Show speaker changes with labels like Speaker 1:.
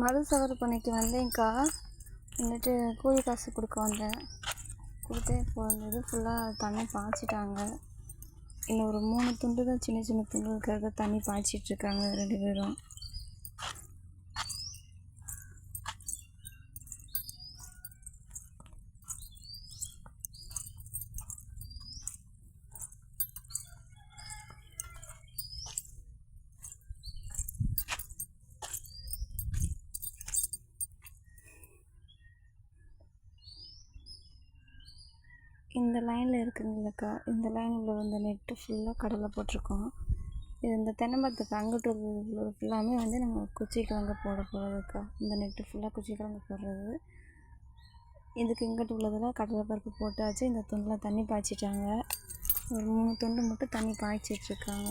Speaker 1: மறு சவறு பணிக்கு வந்தேங்க்கா. வந்துட்டு கூலி காசு கொடுக்க வந்தேன். கொடுத்து இப்போ அந்த இது ஃபுல்லாக தண்ணி பாய்ச்சிட்டாங்க. இன்னும் ஒரு 3 துண்டு தான் சின்ன சின்ன துண்டுகளுக்காக தண்ணி பாய்ச்சிட்ருக்காங்க 2 பேரும். இந்த லைனில் இருக்குங்களக்கா, இந்த லைனில் இந்த நெட்டு ஃபுல்லாக கடலை போட்டிருக்கோம். இது இந்த தென்னை மரத்துக்கு அங்கிட்டு உள்ளது ஃபுல்லாமே வந்து நம்ம குச்சிக்கிழங்கு போட போகிறதுக்கா. இந்த நெட்டு ஃபுல்லாக குச்சிக்கிழங்கு போடுறது. இதுக்கு இங்கிட்டு உள்ளதில் கடலை பருப்பு போட்டாச்சு. இந்த துண்டில் தண்ணி பாய்ச்சிட்டாங்க. ஒரு 3 துண்டு மட்டும் தண்ணி பாய்ச்சிட்ருக்காங்க.